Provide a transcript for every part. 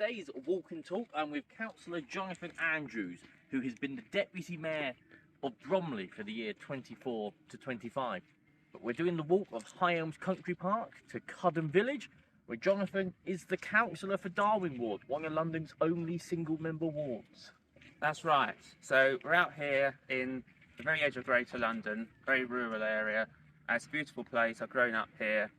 today's Walk and Talk, I'm with Councillor Jonathan Andrews, who has been the Deputy Mayor of Bromley for the year 24 to 25. But we're doing the walk of High Elms Country Park to Cudham Village, where Jonathan is the councillor for Darwin Ward, one of London's only single-member wards. That's right. So we're out here in the very edge of Greater London, very rural area. It's a beautiful place. I've grown up here,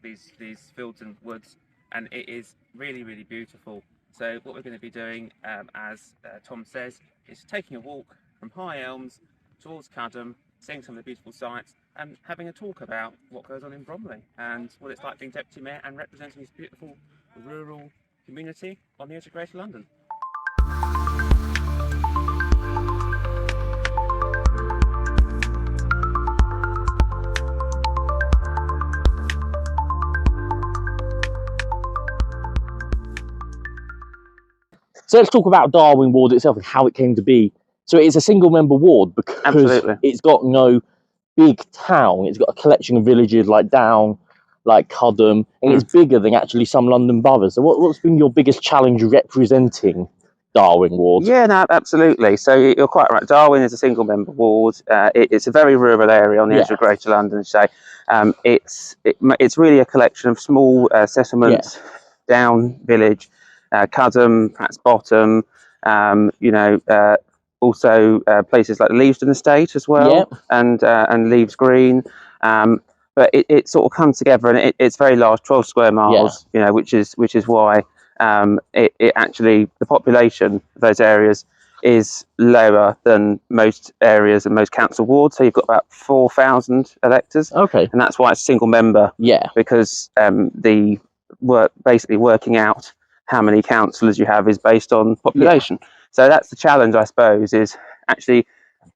these fields and woods, and it is really, really beautiful. So what we're going to be doing, as Tom says, is taking a walk from High Elms towards Cudham, seeing some of the beautiful sights, and having a talk about what goes on in Bromley and what it's like being Deputy Mayor and representing this beautiful rural community on the edge of Greater London. So let's talk about Darwin Ward itself and how it came to be. So it's a single-member ward because it's got no big town. It's got a collection of villages like Down, like Cudham, and it's bigger than actually some London boroughs. So what's been your biggest challenge representing Darwin Ward? Yeah, no, absolutely. So you're quite right. Darwin is a single-member ward. It's a very rural area on the edge of Greater London. So it's really a collection of small settlements, Down village, Cudham, perhaps Bottom, also places like the Leavesden Estate as well, and Leaves Green. But it sort of comes together, and it's very large, 12 square miles. Which is why it actually, the population of those areas is lower than most areas and most council wards. So you've got about 4,000 electors. Okay, and that's why it's single member. Because the basically working out how many councillors you have is based on population. So that's the challenge, I suppose, is actually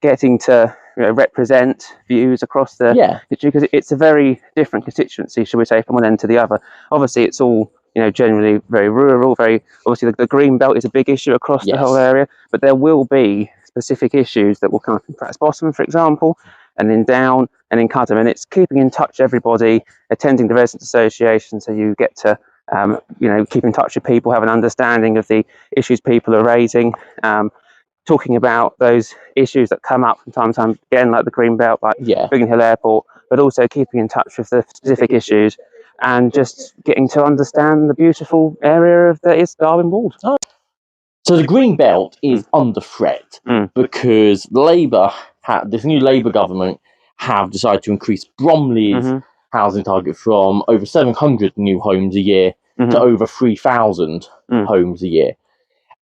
getting to represent views across the because it's a very different constituency, shall we say, from one end to the other. Obviously, it's all generally very rural. Very obviously, the green belt is a big issue across the whole area, but there will be specific issues that will come up in perhaps Bottom, for example, and then Down and in Cudham, and it's keeping in touch everybody, attending the resident association, so you get to keep in touch with people, have an understanding of the issues people are raising, talking about those issues that come up from time to time, again, like the green belt, like Biggin Hill Airport, but also keeping in touch with the specific issues and just getting to understand the beautiful area that is Darwin Ward. So the green belt is under threat because Labour, this new Labour government, have decided to increase Bromley's housing target from over 700 new homes a year to over 3,000 homes a year.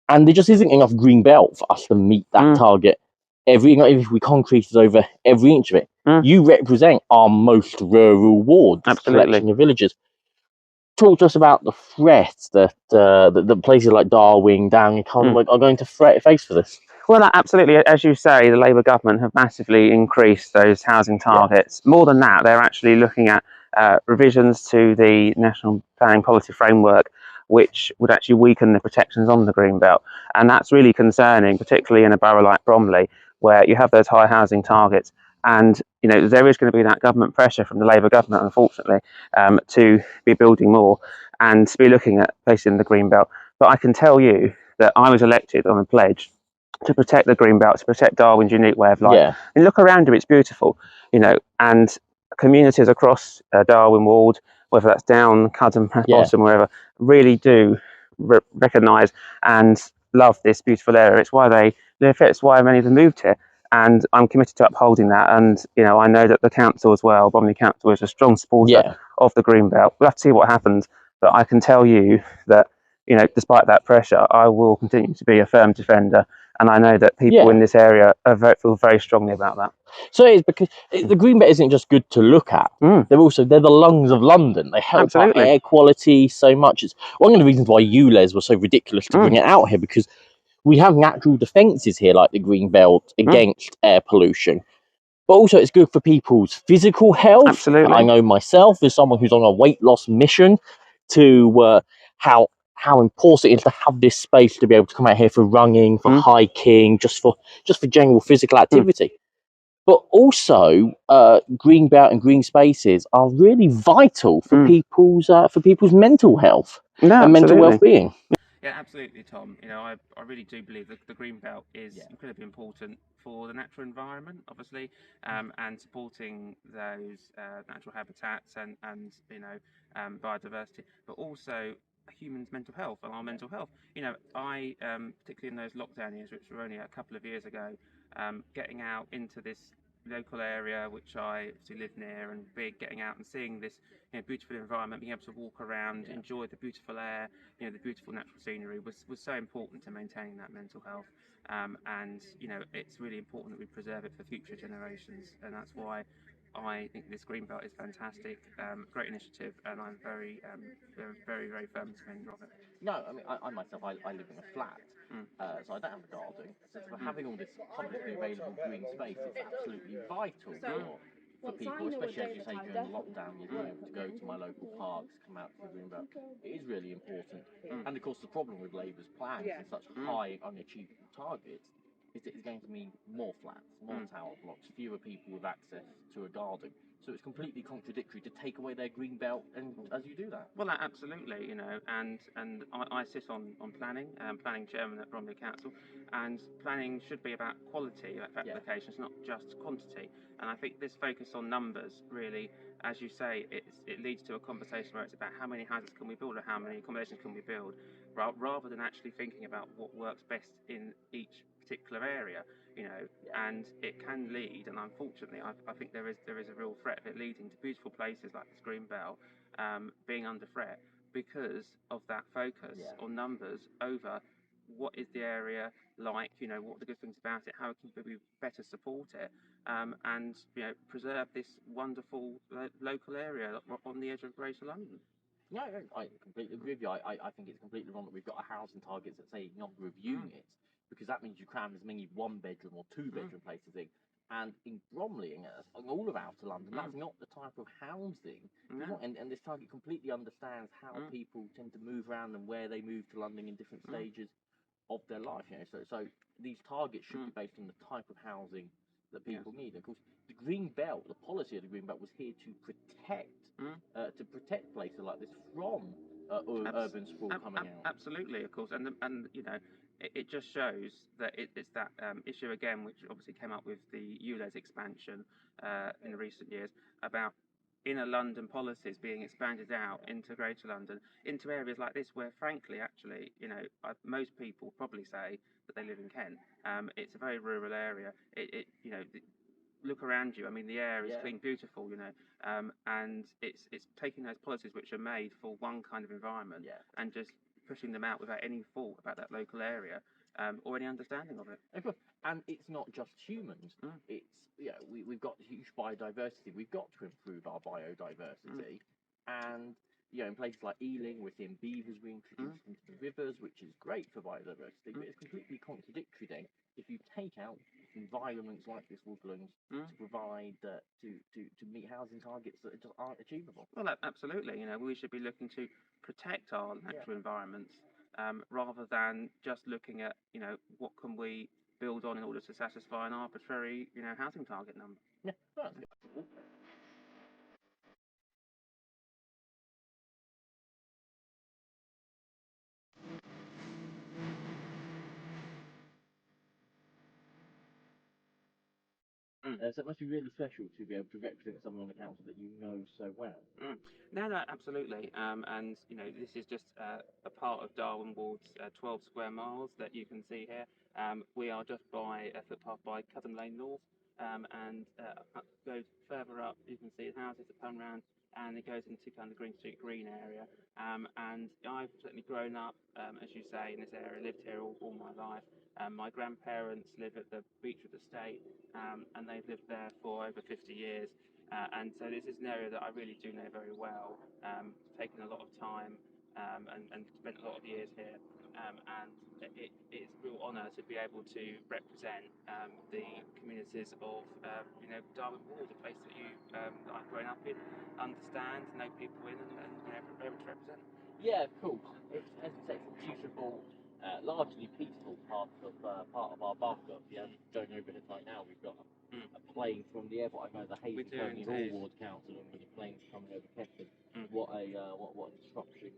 And there just isn't enough green belt for us to meet that target. If we concreted over every inch of it, you represent our most rural ward, collection of villages. Talk to us about the threat that the places like Darwin, Down and Cudham are going to face for this. Well, absolutely. As you say, the Labour government have massively increased those housing targets. More than that, they're actually looking at revisions to the National Planning Policy Framework, which would actually weaken the protections on the green belt. And that's really concerning, particularly in a borough like Bromley, where you have those high housing targets. And there is going to be that government pressure from the Labour government, unfortunately, to be building more and to be looking at placing the green belt. But I can tell you that I was elected on a pledge to protect the green belt, to protect Darwin's unique way of life. And look around you, it's beautiful, and communities across Darwin Ward, whether that's Down, Cudham, Bottom, wherever, really do recognise and love this beautiful area. It's why they live here, it's why many of them moved here. And I'm committed to upholding that. And, I know that the council as well, Bromley Council, is a strong supporter of the green belt. We'll have to see what happens. But I can tell you that, despite that pressure, I will continue to be a firm defender. And I know that people in this area feel very strongly about that. So it is, because the green belt isn't just good to look at. They're the lungs of London. They help our air quality so much. It's one of the reasons why ULEZ was so ridiculous to bring it out here, because we have natural defences here, like the green belt, against air pollution. But also it's good for people's physical health. Absolutely. I know myself, as someone who's on a weight loss mission, to how important it is to have this space to be able to come out here for running, for hiking, just for general physical activity. But also, green belt and green spaces are really vital for people's mental health and mental well-being. Yeah, absolutely, Tom. You know, I really do believe that the green belt is incredibly important for the natural environment, obviously, and supporting those natural habitats and you know, biodiversity, but also humans' mental health and our mental health. You know, I particularly in those lockdown years, which were only a couple of years ago, getting out into this local area which I obviously live near, and getting out and seeing this, you know, beautiful environment, being able to walk around, enjoy the beautiful air, you know, the beautiful natural scenery was so important to maintaining that mental health. And you know, it's really important that we preserve it for future generations, and that's why I think this green belt is fantastic, great initiative, and I'm very, very firm defender of it. No, I mean, I myself, I live in a flat, so I don't have a garden. So for having all this publicly available green space is absolutely vital for people, especially as you say during lockdown, you being able to go to my local parks, come out to the green belt. It is really important. And of course, the problem with Labour's plans and such high, unachievable targets is that it's going to mean more flats, more tower blocks, fewer people with access to a garden. So it's completely contradictory to take away their green belt, and as you do that. Well, absolutely, you know, and I sit on planning, planning chairman at Bromley Council, and planning should be about quality of applications, not just quantity. And I think this focus on numbers really, as you say, it leads to a conversation where it's about how many houses can we build or how many accommodations can we build, rather than actually thinking about what works best in each particular area, you know. And it can lead, and unfortunately I think there is a real threat of it leading to beautiful places like this green belt being under threat because of that focus on numbers over what is the area like, you know, what are the good things about it, how can we better support it, and you know, preserve this wonderful local area on the edge of Greater London. No, I completely agree with you. I think it's completely wrong that we've got a housing targets that say number of units, because that means you cram as many one-bedroom or two-bedroom places in. And in Bromley and all of outer London, that's not the type of housing we want. And this target completely understands how people tend to move around and where they move to London in different stages of their life. You know, so these targets should be based on the type of housing that people need. Of course, the green belt, the policy of the green belt was here to protect places like this from urban sprawl coming out. Absolutely, of course, and you know, it just shows that it's that issue again, which obviously came up with the ULEZ expansion in recent years, about inner London policies being expanded out into Greater London, into areas like this where, frankly, actually, you know, most people probably say that they live in Kent. It's a very rural area. You know, look around you. I mean, the air is clean, beautiful, you know, and it's taking those policies which are made for one kind of environment and just pushing them out without any thought about that local area or any understanding of it. And it's not just humans. It's, you know, we've got huge biodiversity. We've got to improve our biodiversity, and you know, in places like Ealing, we're seeing beavers reintroduced into the rivers, which is great for biodiversity. But it's completely contradictory then if you take out environments like this woodlands to provide to meet housing targets that just aren't achievable. Well, absolutely. You know, we should be looking to protect our natural environments rather than just looking at, you know, what can we build on in order to satisfy an arbitrary, you know, housing target number. Yeah, that's good. So it must be really special to be able to represent someone on the council that you know so well. No, absolutely. And you know, this is just a part of Darwin Ward's 12 square miles that you can see here. We are just by a footpath by Cudham Lane North, and goes further up. You can see the houses that come round, and it goes into kind of Green Street Green area. And I've certainly grown up, as you say, in this area. Lived here all my life. My grandparents live at the Beechwood Estate, and they've lived there for over 50 years. And so this is an area that I really do know very well, taken a lot of time and spent a lot of years here. And it's a real honour to be able to represent the communities of you know, Darwin Ward, a place that that I've grown up in, understand, know people in, and you know, be able to represent. Yeah, cool. It's, as you say, it's a beautiful, largely peaceful part of our Barker. Yeah, going over here right now, we've got a plane from the airport. I know the Hayes County Hall Ward Council, and with the planes coming over Keston. What a disruption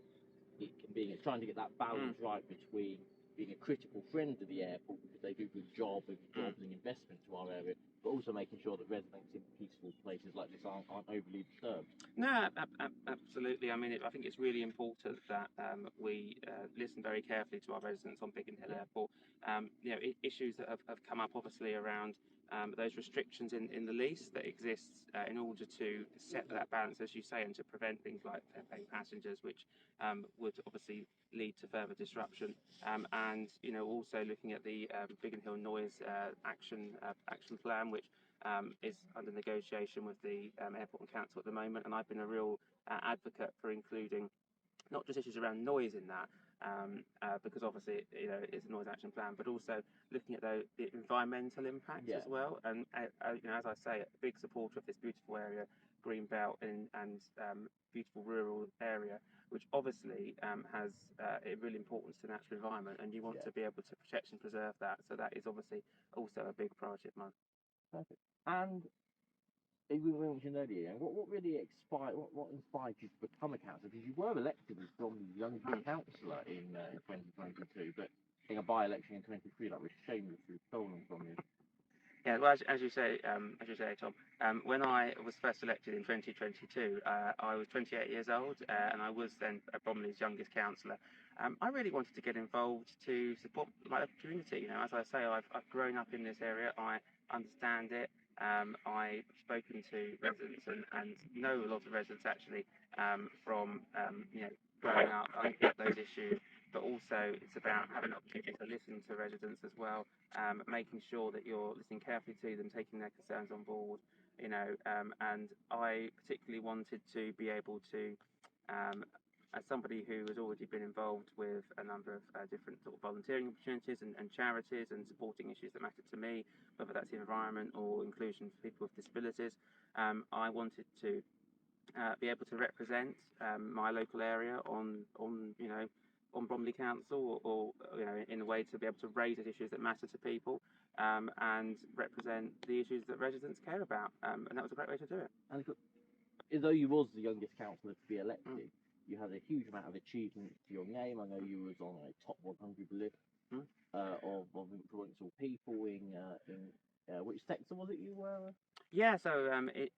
it can be. It's trying to get that balance right between being a critical friend to the airport because they do good jobs and investment to our area, but also making sure that residents in peaceful places like this aren't overly disturbed. No, absolutely. I mean, I think it's really important that we listen very carefully to our residents on Biggin Hill Airport. Issues that have come up obviously around those restrictions in the lease that exists in order to set that balance, as you say, and to prevent things like paying passengers, which would obviously lead to further disruption. And also looking at the Biggin Hill Noise action plan, which is under negotiation with the airport and council at the moment, and I've been a real advocate for including not just issues around noise in that, because obviously it's a noise action plan, but also looking at the environmental impacts as well. And as I say, a big supporter of this beautiful area, green belt and beautiful rural area, which obviously has a real importance to the natural environment, and you want to be able to protect and preserve that. So that is obviously also a big priority of mine. Perfect. And we mentioned earlier, what really what inspired you to become a councillor? Because you were elected as Bromley's youngest councillor in 2022, but in a by-election in 23, that was shamelessly stolen from you. Yeah, well, as you say, Tom, when I was first elected in 2022, I was 28 years old, and I was then Bromley's youngest councillor. I really wanted to get involved to support my community. As I say, I've grown up in this area. I understand it. I've spoken to residents and know a lot of residents actually from growing up. I get those issues, but also it's about having an opportunity to listen to residents as well. Making sure that you're listening carefully to them, taking their concerns on board, and I particularly wanted to be able to, as somebody who has already been involved with a number of different sort of volunteering opportunities and charities and supporting issues that matter to me, whether that's the environment or inclusion for people with disabilities, I wanted to be able to represent my local area on Bromley Council, or in a way to be able to raise those issues that matter to people, and represent the issues that residents care about, and that was a great way to do it. And although you was the youngest councillor to be elected, you had a huge amount of achievements to your name. I know you was on a top 100 list of influential people in which sector was it you were? Yeah, so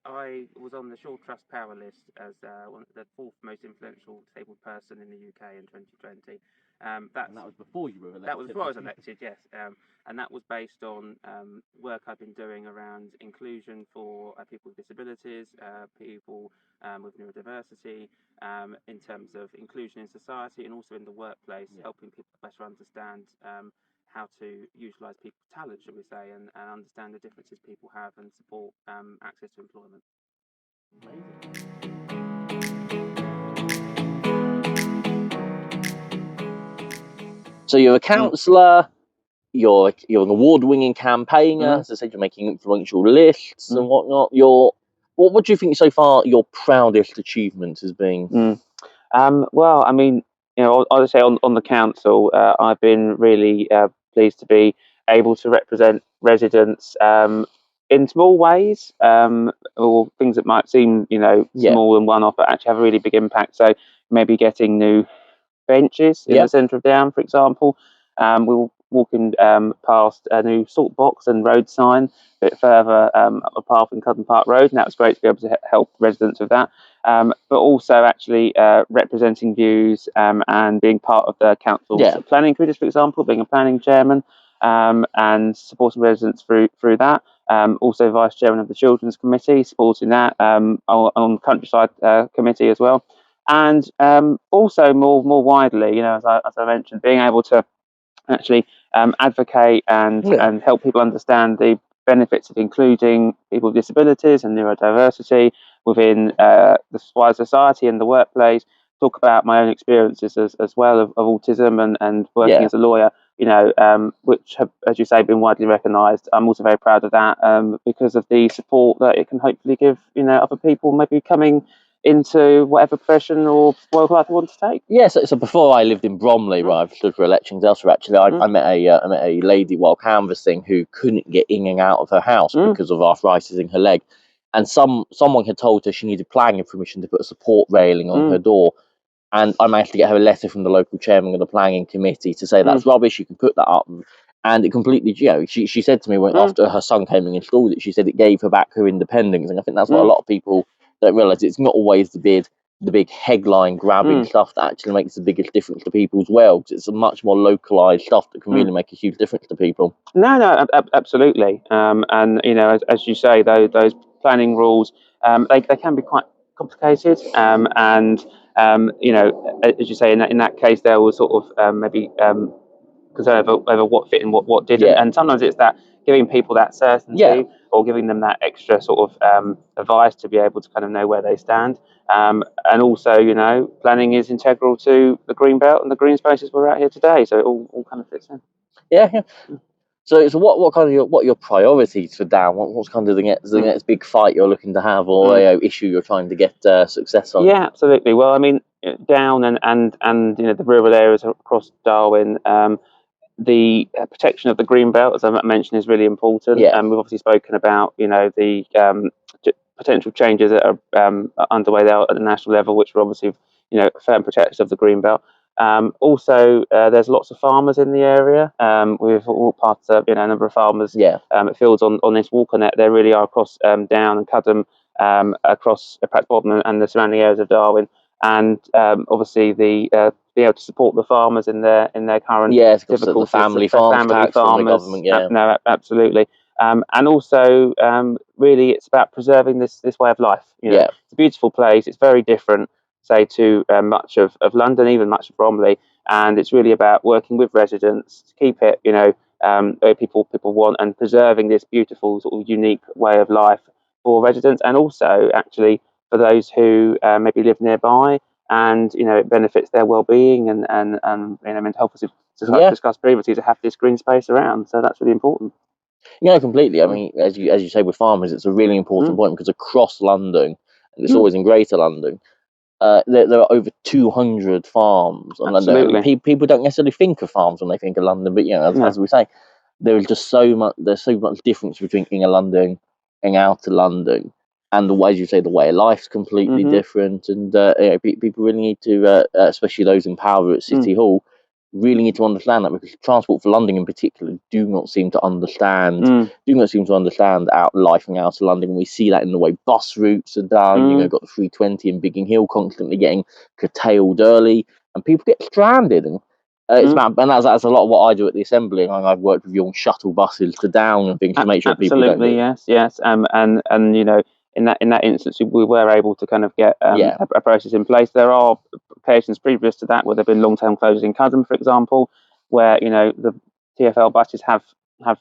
I was on the Shaw Trust Power list as the fourth most influential disabled person in the UK in 2020. And that was before you were elected? That was before I was elected, yes. And that was based on work I've been doing around inclusion for people with disabilities, people with neurodiversity, in terms of inclusion in society and also in the workplace, helping people better understand how to utilise people's talent, shall we say, and understand the differences people have and support access to employment. So you're a councillor, you're an award-winning campaigner, as I said, you're making influential lists and whatnot. What do you think so far your proudest achievement has been? Well, I mean, I would say on the council, I've been really pleased to be able to represent residents in small ways, or things that might seem, small and one-off, but actually have a really big impact. So maybe getting new benches in the centre of Down, for example. We were walking past a new salt box and road sign a bit further up a path in Cudden Park Road, and that was great to be able to help residents with that. But also actually representing views and being part of the council's planning committees, for example, being a planning chairman and supporting residents through that. Also vice chairman of the children's committee, supporting that on the countryside committee as well. And also more widely, as I mentioned, being able to actually advocate and help people understand the benefits of including people with disabilities and neurodiversity within the wider society and the workplace. Talk about my own experiences as well of autism and working as a lawyer, which have, as you say, been widely recognised. I'm also very proud of that because of the support that it can hopefully give, other people maybe coming into whatever profession or work life they want to take. Yes, so before I lived in Bromley, where I've stood for elections elsewhere, actually, I met a lady while canvassing who couldn't get in and out of her house because of arthritis in her leg, and someone had told her she needed planning permission to put a support railing on her door. And I managed to get her a letter from the local chairman of the planning committee to say that's rubbish, you can put that up. And it completely, she said to me after her son came and installed it, she said it gave her back her independence. And I think that's what a lot of people don't realise. It's not always the big headline grabbing stuff that actually makes the biggest difference to people as well. Because it's a much more localised stuff that can really make a huge difference to people. No, absolutely. And as you say, those planning rules, they can be quite complicated. And as you say, in that case, there was sort of maybe concern over what fit and what didn't. And sometimes it's that giving people that certainty or giving them that extra sort of advice to be able to kind of know where they stand. And also, planning is integral to the green belt and the green spaces we're at here today. So it all kind of fits in. Yeah. So what kind of what are your priorities for Down? What's kind of the next big fight you're looking to have, or issue you're trying to get success on? Yeah, absolutely. Well, I mean, Down and the rural areas across Darwin, the protection of the green belt, as I mentioned, is really important. And we've obviously spoken about the potential changes that are underway there at the national level, which are obviously firm protectors of the green belt. Also, there's lots of farmers in the area. We've all part of a number of farmers fields on this walker net. There really are across Down and Cudham, across perhaps Bodmin and the surrounding areas of Darwin. And obviously the be able to support the farmers in their current the family farms tax from the government. No, absolutely. And also, really, it's about preserving this way of life. It's a beautiful place. It's very different, say, to much of London, even much of Bromley, and it's really about working with residents to keep it, people want, and preserving this beautiful sort of unique way of life for residents, and also actually for those who maybe live nearby, and it benefits their well-being and mental health, as we've discussed previously, to have this green space around. So that's really important. Completely. I mean, as you say with farmers, it's a really important point, because across London, and it's always in Greater London, there are over 200 farms on London. I mean, people don't necessarily think of farms when they think of London, but as we say, there is just there's so much difference between inner London and outer London, and the way, as you say, the way of life's completely different. And people really need to, especially those in power at City Hall, really need to understand that, because Transport for London in particular do not seem to understand out life in outer London. We see that in the way bus routes are done. Got the 320 in Biggin Hill constantly getting curtailed early, and people get stranded. And it's about, and that's a lot of what I do at the Assembly. And I've worked with you on shuttle buses to Down and things to make sure people don't. Yes. And in that instance, we were able to kind of get a process in place. There are occasions previous to that where there have been long-term closures in Cudham, for example, where the TfL buses have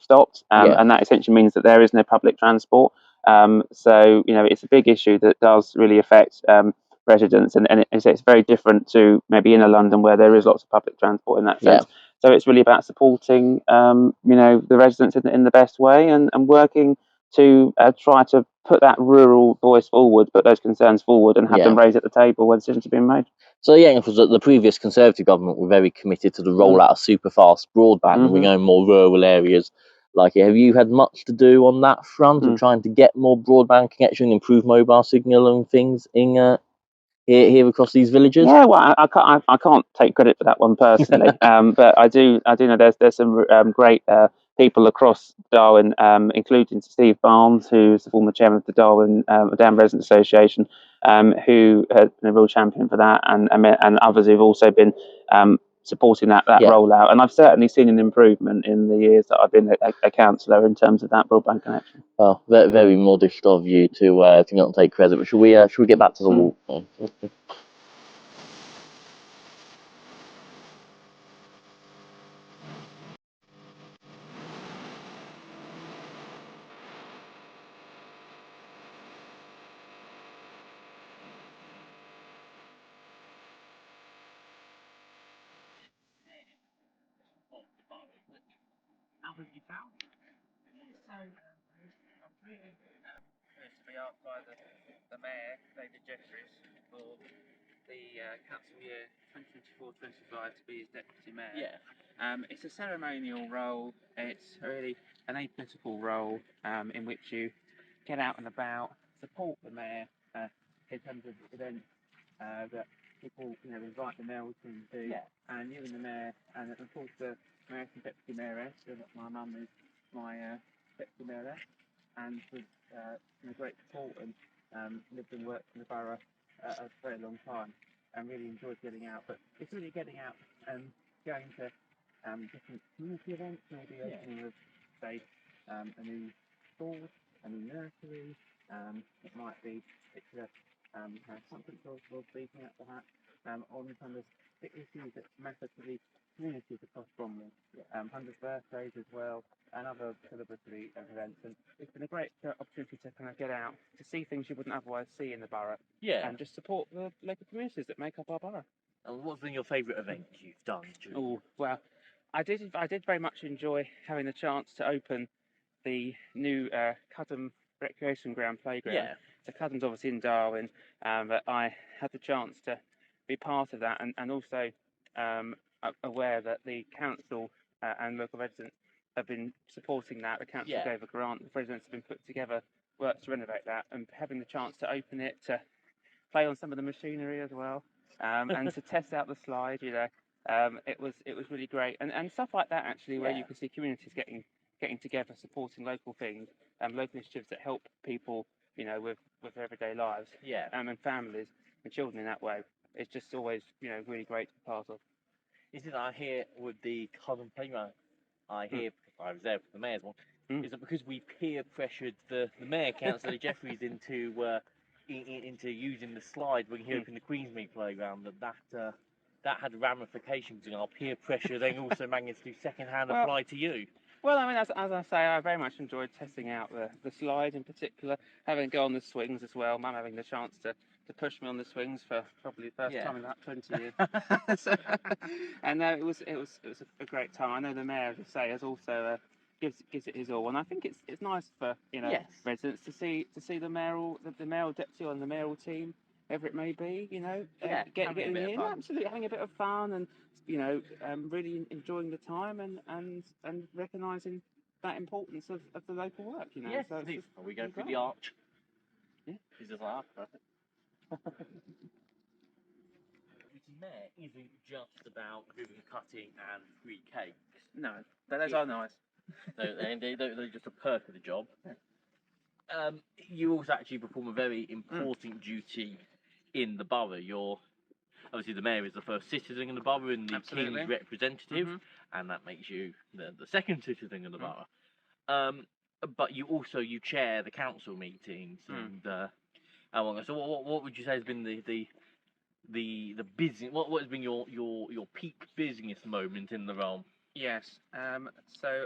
stopped, and that essentially means that there is no public transport. So it's a big issue that does really affect residents, and it's very different to maybe inner London, where there is lots of public transport in that sense. So it's really about supporting the residents in the best way, and working to try to put that rural voice forward, put those concerns forward, and have them raised at the table when decisions are being made. So because the previous Conservative government were very committed to the rollout of super fast broadband, and we're going more rural areas. Like, have you had much to do on that front of trying to get more broadband connection, improve mobile signal and things in here across these villages? Yeah, well, I can't take credit for that one personally, but I do know there's some great people across Darwin, including Steve Barnes, who's the former chairman of the Darwin Resident Association, who has been a real champion for that, and others who've also been supporting that rollout. And I've certainly seen an improvement in the years that I've been a councillor in terms of that broadband connection. Well, very, very modest of you to not take credit. But should we get back to the walk? To be asked by the Mayor, David Jeffries, for the council year 2024-25 to be his deputy mayor. It's a ceremonial role. It's really an apolitical role in which you get out and about, support the mayor in terms of events that people, you know, invite the mayoral team to, and you and the mayor, and of course the mayor and deputy mayoress, so that my mum is my deputy mayoress, and was a great support and lived and worked in the borough a very long time, and really enjoyed getting out. But it's really getting out and going to different community events, maybe opening of, say, a new school, a new nursery. It might be particular conference or speaking at perhaps on kind of issues that matter to the communities across Bromley. 100th birthdays as well, and other celebratory events. And it's been a great opportunity to kind of get out, to see things you wouldn't otherwise see in the borough. And just support the local communities that make up our borough. And what's been your favourite event you've done? Oh, well, I did very much enjoy having the chance to open the new Cudham Recreation Ground playground. So Cudham's obviously in Darwin, but I had the chance to be part of that, and also aware that the council and local residents have been supporting that. The council gave a grant, the residents have been put together work to renovate that, and having the chance to open it, to play on some of the machinery as well, and to test out the slide, you know. It was really great, and stuff like that actually, where you can see communities getting together, supporting local things, local initiatives that help people, you know, with their everyday lives, and families and children in that way. It's just always, you know, really great to be part of. Is it I hear with the Cudham playground? I hear, because I was there for the mayor's one. Is it because we peer pressured the mayor, Councillor Jeffreys, into using the slide when he opened the Queensmead playground? That had ramifications, and our peer pressure then also managed to second-hand apply to you. Well, I mean, as I say, I very much enjoyed testing out the slide in particular, having to go on the swings as well. Mum having the chance to push me on the swings for probably the first time in about 20 years. And it was a great time. I know the mayor, as I say, has also gives it his all, and I think it's nice for, you know, residents to see the mayoral deputy and the mayoral team, whatever it may be, you know, getting in, absolutely having a bit of fun, and, you know, really enjoying the time and recognising that importance of the local work, you know. Yes, so are we going through the arch? Yeah. Is this like perfect? Mayor isn't just about ribbon cutting and free cakes. No, those are nice. They're just a perk of the job. You also actually perform a very important duty in the borough. Obviously the mayor is the first citizen in the borough and the king's representative, and that makes you the second citizen in the borough. But you chair the council meetings and so what would you say has been the business? What has been your peak business moment in the role? Yes. So,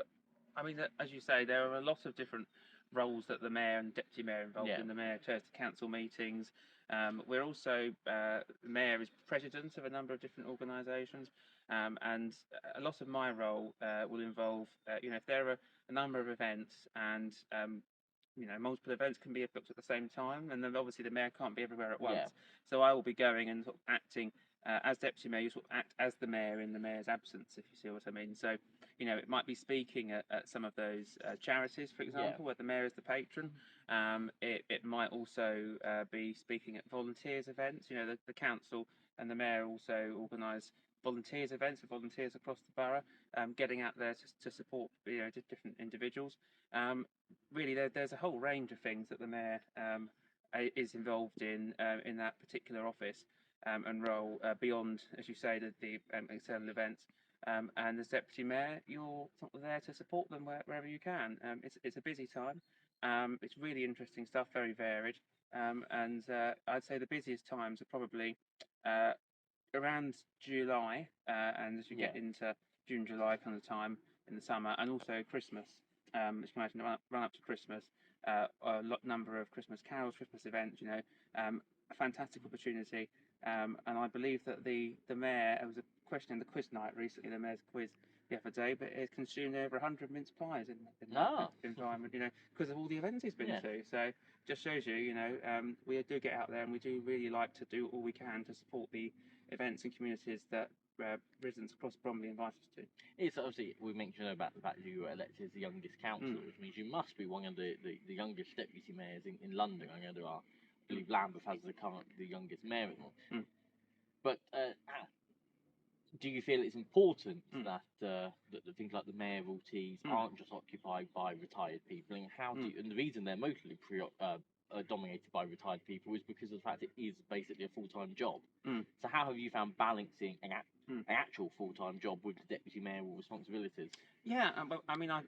I mean, as you say, there are a lot of different roles that the mayor and deputy mayor involved in. The mayor chairs the council meetings. We're also the mayor is president of a number of different organisations, and a lot of my role will involve, you know, if there are a number of events and you know, multiple events can be booked at the same time, and then obviously the mayor can't be everywhere at once. So I will be going and sort of acting as deputy mayor. You sort of act as the mayor in the mayor's absence, if you see what I mean. So, you know, it might be speaking at some of those charities, for example, where the mayor is the patron. It might also be speaking at volunteers events. You know, the council and the mayor also organise volunteers events for volunteers across the borough, getting out there to support, you know, different individuals. Really, there's a whole range of things that the mayor is involved in that particular office and role, beyond, as you say, the external events. And as deputy mayor, you're sort of there to support them wherever you can. It's a busy time. It's really interesting stuff, very varied. And I'd say the busiest times are probably around July, and as you get into June, July kind of time in the summer, and also Christmas. As you can imagine, run up to Christmas, a number of Christmas carols, Christmas events, you know, a fantastic opportunity. And I believe that the mayor, there was a question in the quiz night recently, the mayor's quiz the other day, but it consumed over 100 mince pies in environment, you know, because of all the events he's been to. So just shows you, you know, we do get out there and we do really like to do all we can to support the events and communities that residents across Bromley invite us to. It's obviously, we mentioned about the fact that you were elected as the youngest councillor, which means you must be one of the youngest deputy mayors in London. I believe Lambeth has the youngest mayor. But do you feel it's important that things like the mayoralties aren't just occupied by retired people, and how do you, and the reason they're mostly dominated by retired people is because of the fact it is basically a full-time job. So how have you found balancing an actual full-time job with the deputy mayoral responsibilities? Yeah, but I mean, I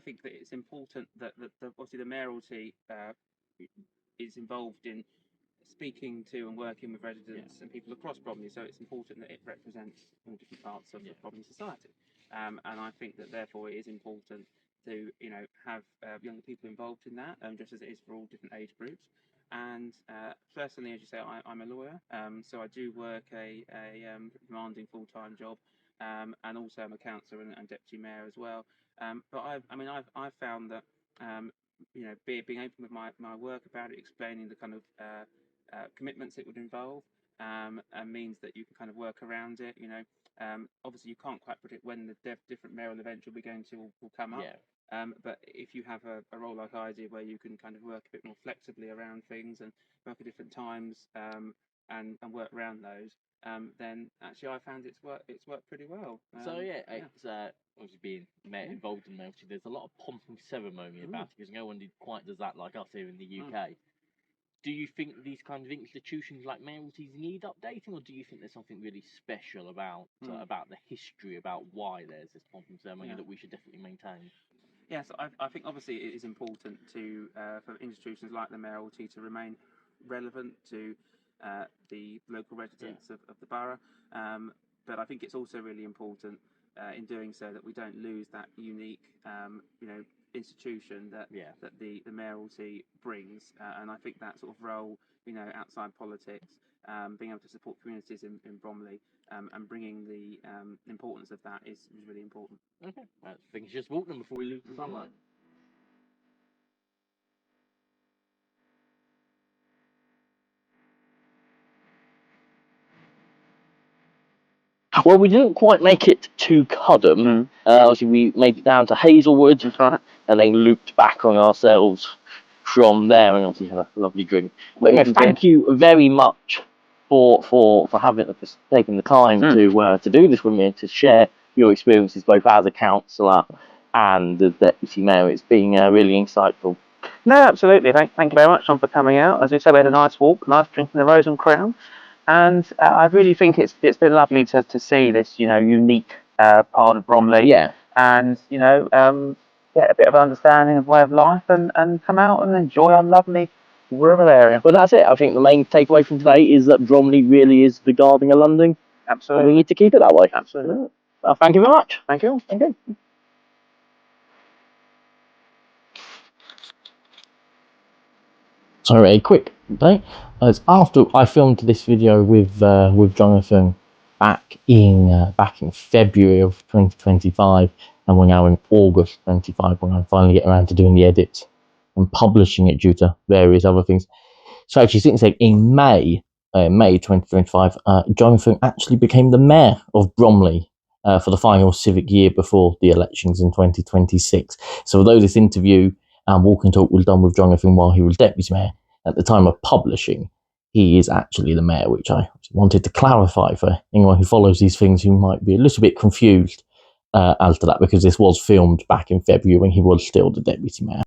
think that it's important that obviously the mayoralty is involved in speaking to and working with residents and people across Bromley, so it's important that it represents all different parts of the Bromley society. And I think that therefore it is important to have younger people involved in that, just as it is for all different age groups. And personally, as you say, I'm a lawyer, so I do work a demanding full-time job, and also I'm a councillor and deputy mayor as well. But I've found that being open with my work about it, explaining the kind of commitments it would involve, and means that you can kind of work around it. Obviously you can't quite predict when the different mayoral events you'll be going to will come up. But if you have a role like I do, where you can kind of work a bit more flexibly around things and work at different times, and work around those, then actually I found it's worked pretty well. It's obviously being involved in mayoralty, there's a lot of pomp and ceremony about it, because no one quite does that like us here in the UK. Do you think these kind of institutions like mayoralties need updating, or do you think there's something really special about the history, about why there's this pomp and ceremony that we should definitely maintain? Yes, I think obviously it is important for institutions like the mayoralty to remain relevant to the local residents of the borough, but I think it's also really important in doing so that we don't lose that unique institution that the mayoralty brings, and I think that sort of role outside politics, being able to support communities in Bromley, and bringing the importance of that is really important. Okay, I think it's just walk them before we lose the sunlight. Well, we didn't quite make it to Cudham. Obviously, we made it down to Hazelwood, and then looped back on ourselves from there, and obviously had a lovely drink. But thank you very much for taking the time to do this with me, to share your experiences both as a councillor and the deputy mayor. It's been really insightful. No, absolutely. Thank you very much, Tom, for coming out. As we said, we had a nice walk, nice drink in the Rose and Crown. And I really think it's been lovely to see this, unique part of Bromley. And, get a bit of understanding of way of life, and come out and enjoy our lovely rural area. Well, that's it. I think the main takeaway from today is that Bromley really is the Garden of London. Absolutely. And we need to keep it that way. Absolutely. Well, thank you very much. Thank you. Thank you. Sorry, a quick update. As after I filmed this video with Jonathan back in February of 2025, and we're now in August 25 when I finally get around to doing the edits and publishing it due to various other things. So actually, since then, in May 2025, Jonathan actually became the mayor of Bromley for the final civic year before the elections in 2026. So although this interview and walk and talk was done with Jonathan while he was deputy mayor, at the time of publishing, he is actually the mayor, which I wanted to clarify for anyone who follows these things who might be a little bit confused as to that, because this was filmed back in February when he was still the deputy mayor.